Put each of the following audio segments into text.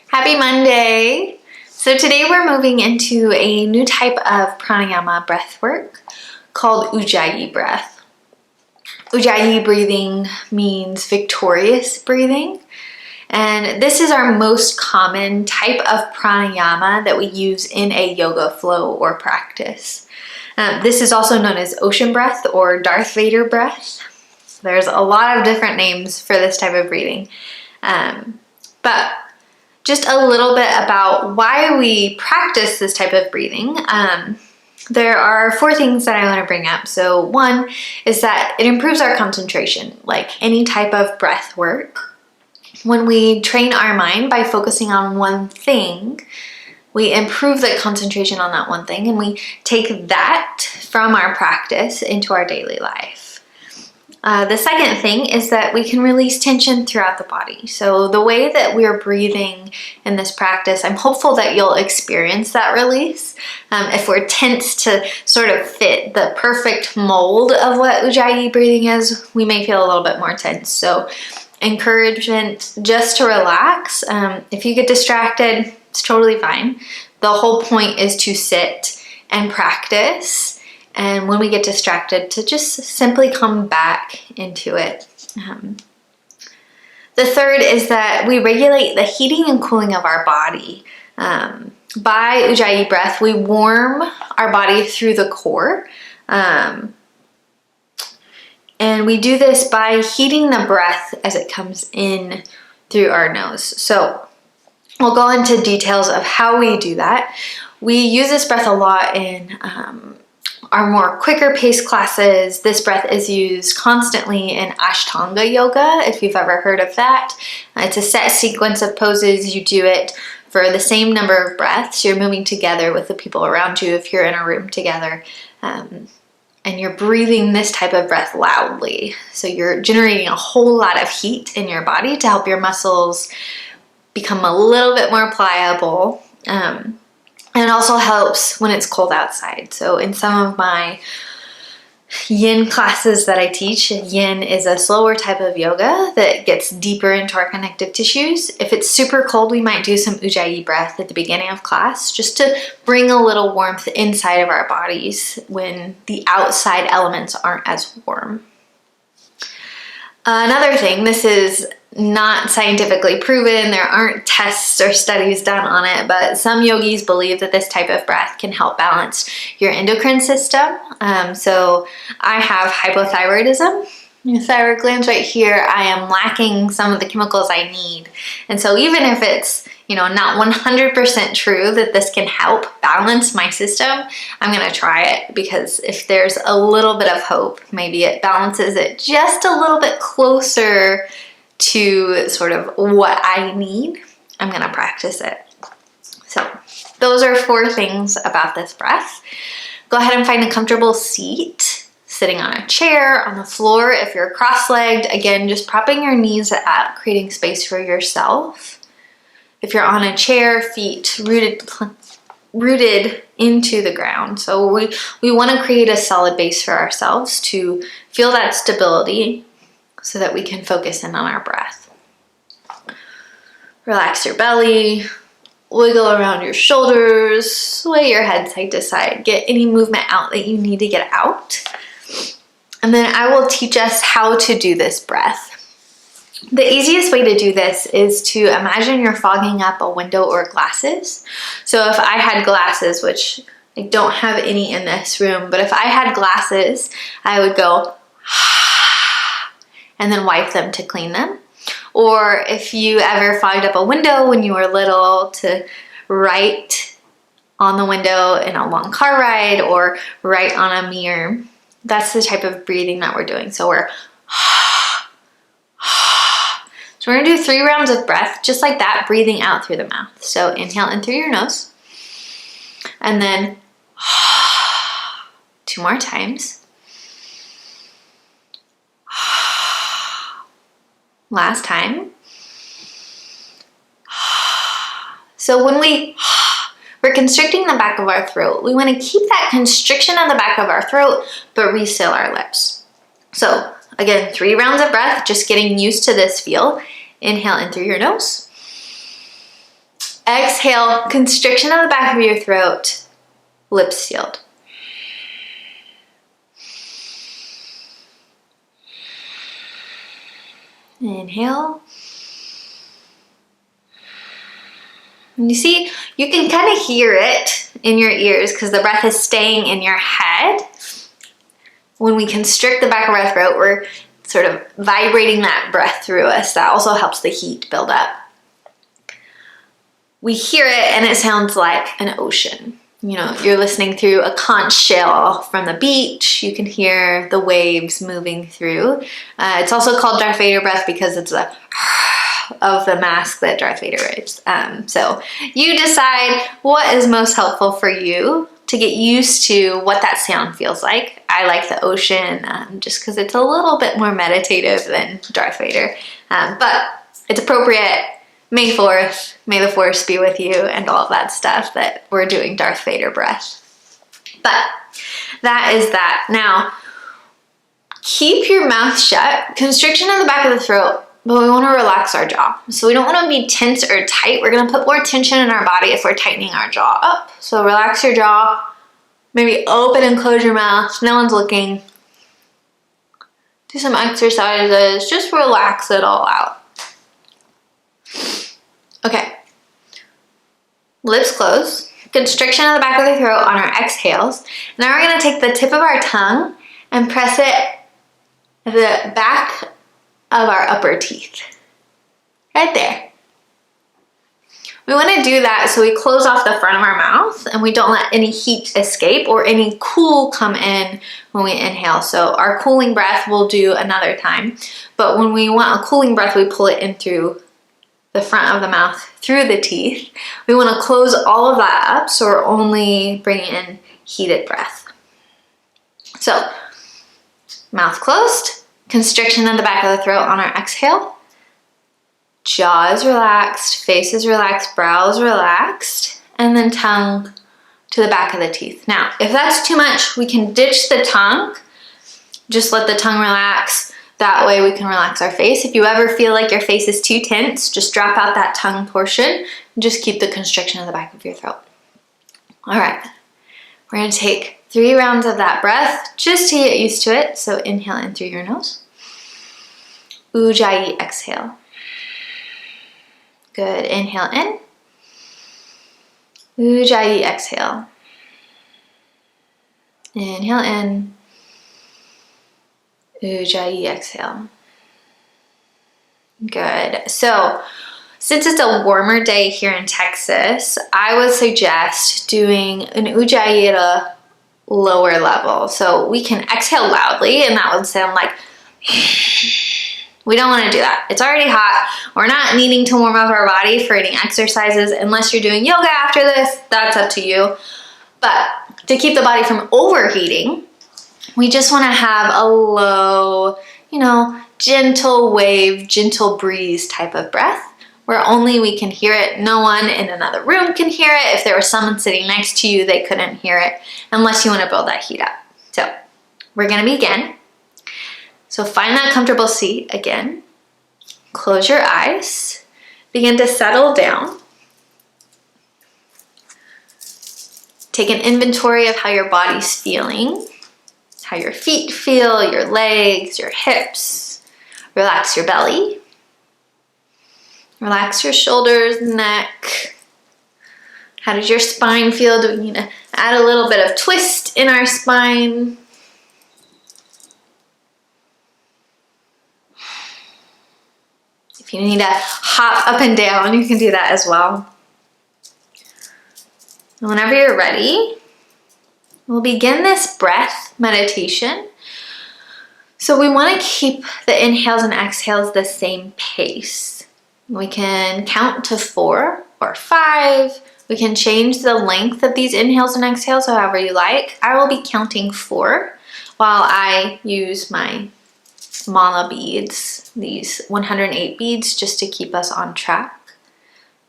Happy Monday! So today we're moving into a new type of pranayama breath work called Ujjayi breath. Ujjayi breathing means victorious breathing, and this is our most common type of pranayama that we use in a yoga flow or practice. This is also known as ocean breath or Darth Vader breath. There's a lot of different names for this type of breathing. But just a little bit about why we practice this type of breathing. There are 4 things that I want to bring up. So one is that it improves our concentration, like any type of breath work. When we train our mind by focusing on one thing, we improve the concentration on that one thing, and we take that from our practice into our daily life. The second thing is that we can release tension throughout the body. So the way that we're breathing in this practice, I'm hopeful that you'll experience that release. If we're tense to sort of fit the perfect mold of what Ujjayi breathing is, we may feel a little bit more tense. So encouragement just to relax. If you get distracted, it's totally fine. The whole point is to sit and practice. And when we get distracted, to just simply come back into it. The third is that we regulate the heating and cooling of our body. By Ujjayi breath, we warm our body through the core. And we do this by heating the breath as it comes in through our nose. So we'll go into details of how we do that. We use this breath a lot in our more quicker paced classes. This breath is used constantly in Ashtanga yoga, if you've ever heard of that. It's a set sequence of poses. You do it for the same number of breaths. You're moving together with the people around you if you're in a room together. And you're breathing this type of breath loudly. So you're generating a whole lot of heat in your body to help your muscles become a little bit more pliable. And it also helps when it's cold outside. So in some of my yin classes that I teach, yin is a slower type of yoga that gets deeper into our connective tissues. If it's super cold, we might do some Ujjayi breath at the beginning of class just to bring a little warmth inside of our bodies when the outside elements aren't as warm. Another thing, this is not scientifically proven, there aren't tests or studies done on it, but some yogis believe that this type of breath can help balance your endocrine system. So I have hypothyroidism. Your thyroid gland's right here. I am lacking some of the chemicals I need. And so even if it's, not 100% true that this can help balance my system, I'm gonna try it, because if there's a little bit of hope, maybe it balances it just a little bit closer to sort of what I need, I'm gonna practice it. So those are 4 things about this breath. Go ahead and find a comfortable seat, sitting on a chair, on the floor. If you're cross-legged, again, just propping your knees up, creating space for yourself. If you're on a chair, feet rooted into the ground. So we wanna create a solid base for ourselves to feel that stability so that we can focus in on our breath. Relax your belly, wiggle around your shoulders, sway your head side to side, get any movement out that you need to get out. And then I will teach us how to do this breath. The easiest way to do this is to imagine you're fogging up a window or glasses. So if I had glasses, which I don't have any in this room, but if I had glasses, I would go and then wipe them to clean them. Or if you ever fogged up a window when you were little, to write on the window in a long car ride or write on a mirror. That's the type of breathing that we're doing. So we're So we're gonna do 3 rounds of breath, just like that, breathing out through the mouth. So inhale in through your nose, and then 2 more times. Last time. So when we're constricting the back of our throat, we want to keep that constriction on the back of our throat, but reseal our lips. So again, 3 rounds of breath, just getting used to this feel. Inhale in through your nose. Exhale, constriction of the back of your throat, lips sealed. Inhale. And you see, you can kind of hear it in your ears because the breath is staying in your head. When we constrict the back of our throat, we're sort of vibrating that breath through us. That also helps the heat build up. We hear it and it sounds like an ocean. You know, you're listening through a conch shell from the beach. You can hear the waves moving through. It's also called Darth Vader breath because it's a of the mask that Darth Vader wears. So you decide what is most helpful for you to get used to what that sound feels like. I like the ocean just because it's a little bit more meditative than Darth Vader. But it's appropriate. May 4th, may the force be with you, and all of that stuff that we're doing Darth Vader breath. But that is that. Now, keep your mouth shut. Constriction in the back of the throat, but we want to relax our jaw. So we don't want to be tense or tight. We're going to put more tension in our body if we're tightening our jaw up. So relax your jaw. Maybe open and close your mouth. No one's looking. Do some exercises. Just relax it all out. Okay. Lips closed. Constriction of the back of the throat on our exhales. Now we're going to take the tip of our tongue and press it at the back of our upper teeth. Right there. We want to do that so we close off the front of our mouth and we don't let any heat escape or any cool come in when we inhale. So our cooling breath we'll do another time. But when we want a cooling breath, we pull it in through the front of the mouth, through the teeth. We want to close all of that up so we're only bringing in heated breath. So, mouth closed, constriction in the back of the throat on our exhale. Jaw is relaxed, face is relaxed, brow is relaxed, and then tongue to the back of the teeth. Now, if that's too much, we can ditch the tongue. Just let the tongue relax. That way we can relax our face. If you ever feel like your face is too tense, just drop out that tongue portion and just keep the constriction in the back of your throat. All right, we're gonna take 3 rounds of that breath just to get used to it. So inhale in through your nose. Ujjayi, exhale. Good, inhale in. Ujjayi, exhale. Inhale in. Ujjayi, exhale. Good. So, since it's a warmer day here in Texas, I would suggest doing an Ujjayi at a lower level. So we can exhale loudly and that would sound like we don't want to do that. It's already hot. We're not needing to warm up our body for any exercises unless you're doing yoga after this. That's up to you. But to keep the body from overheating, we just want to have a low, gentle wave, gentle breeze type of breath where only we can hear it. No one in another room can hear it. If there was someone sitting next to you, they couldn't hear it unless you want to build that heat up. So we're going to begin. So find that comfortable seat again. Close your eyes. Begin to settle down. Take an inventory of how your body's feeling. How your feet feel, your legs, your hips. Relax your belly. Relax your shoulders, neck. How does your spine feel? Do we need to add a little bit of twist in our spine? If you need to hop up and down, you can do that as well. And whenever you're ready, we'll begin this breath meditation. So we want to keep the inhales and exhales the same pace. We can count to 4 or 5. We can change the length of these inhales and exhales however you like. I will be counting 4 while I use my mala beads, these 108 beads, just to keep us on track.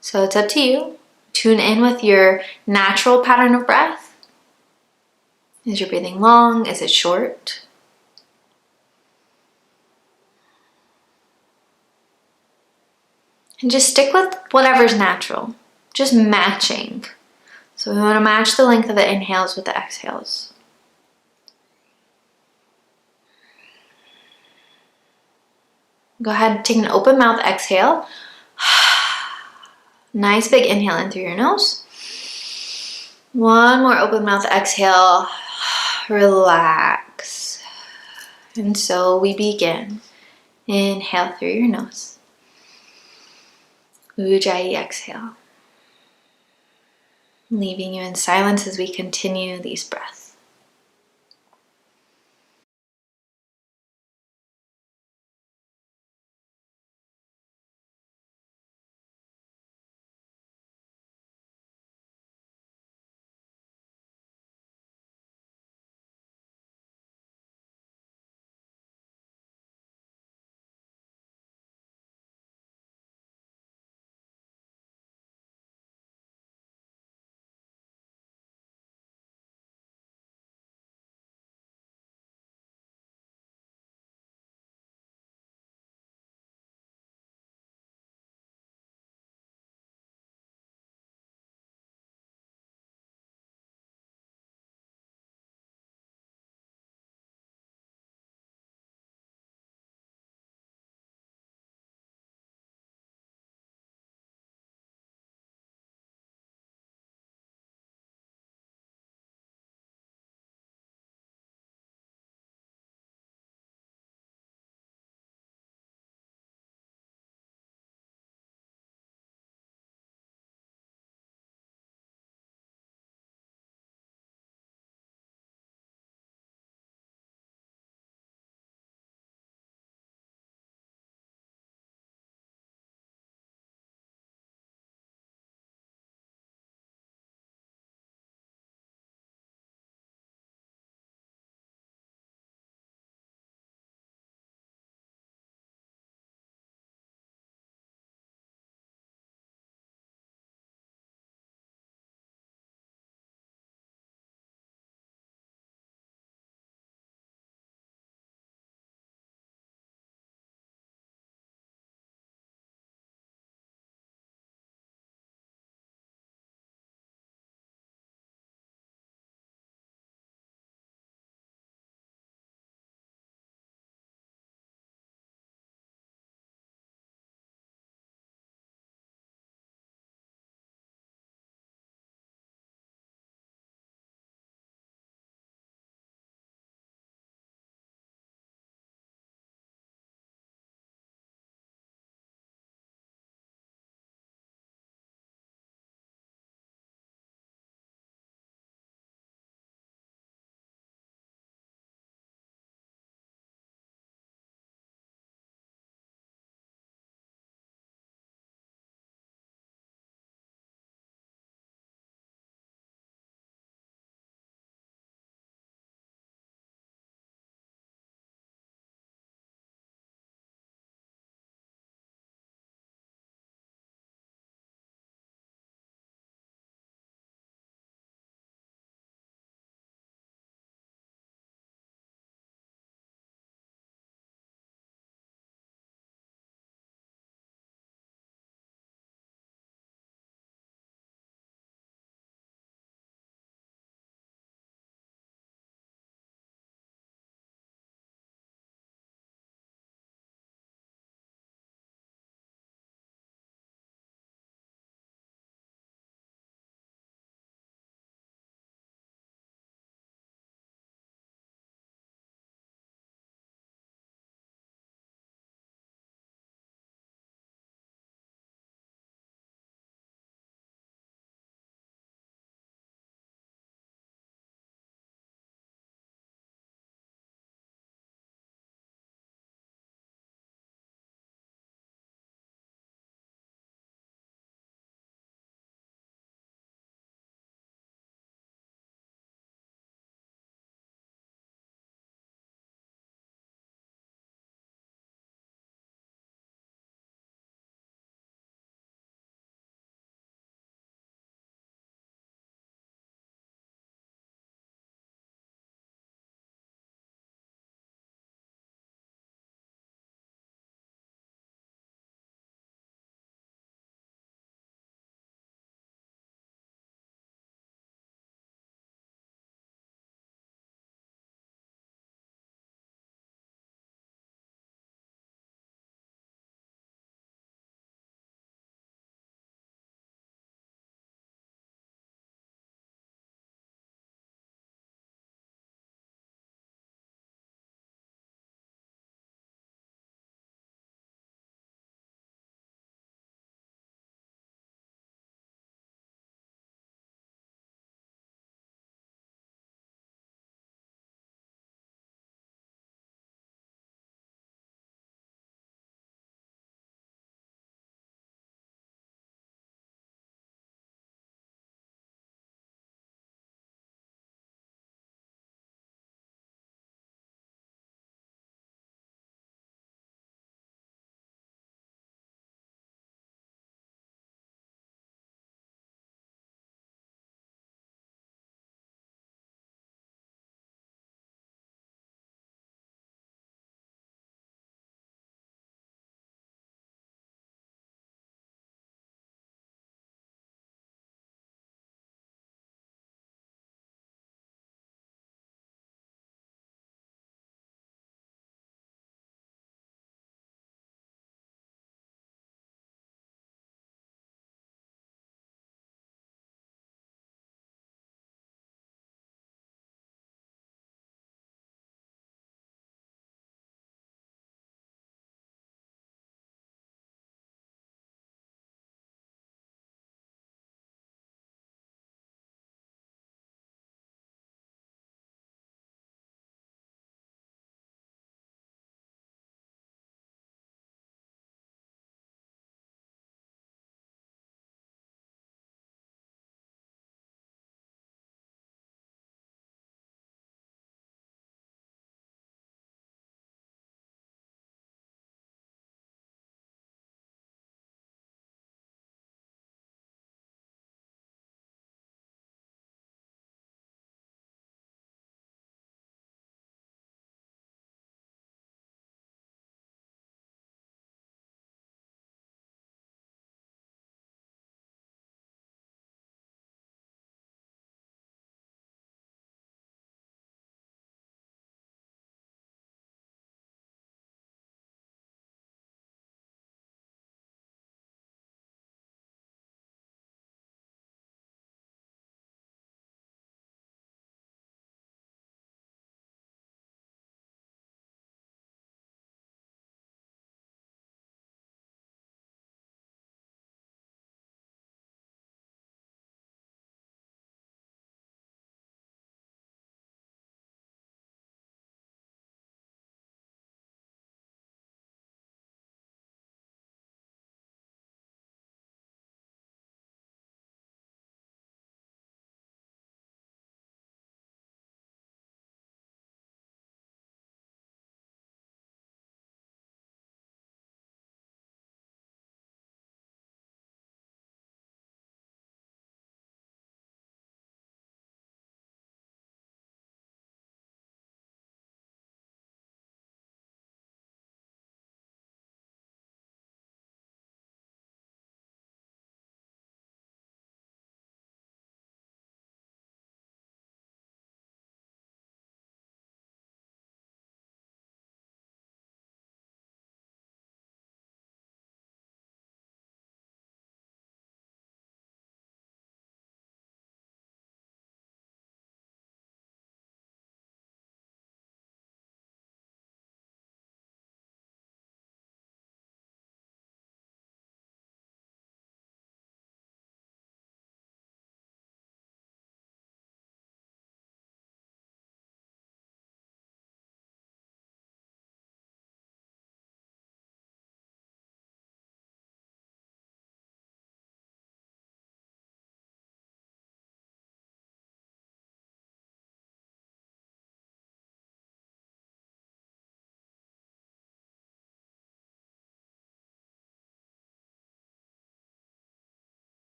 So it's up to you. Tune in with your natural pattern of breath. Is your breathing long? Is it short? And just stick with whatever's natural. just matching. So we want to match the length of the inhales with the exhales. Go ahead and take an open mouth exhale. Nice big inhale in through your nose. One more open mouth exhale. Relax. And so we begin. Inhale through your nose. Ujjayi exhale. Leaving you in silence as we continue these breaths.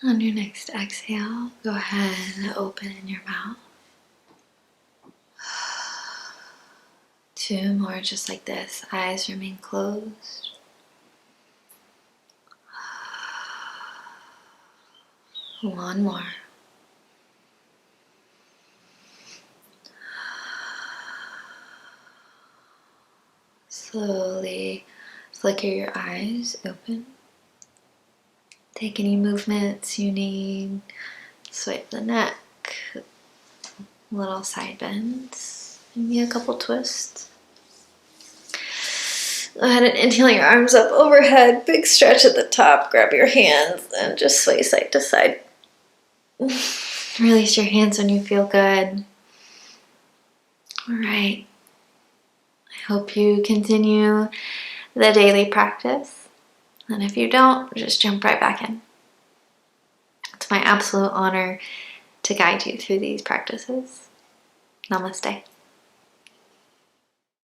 On your next exhale, go ahead and open your mouth. 2 more just like this. Eyes remain closed. One more. Slowly flicker your eyes open. Take any movements you need. Swipe the neck. Little side bends. Maybe a couple twists. Go ahead and inhale your arms up overhead. Big stretch at the top. Grab your hands and just sway side to side. Release your hands when you feel good. All right. I hope you continue the daily practice. And if you don't, just jump right back in. It's my absolute honor to guide you through these practices. Namaste.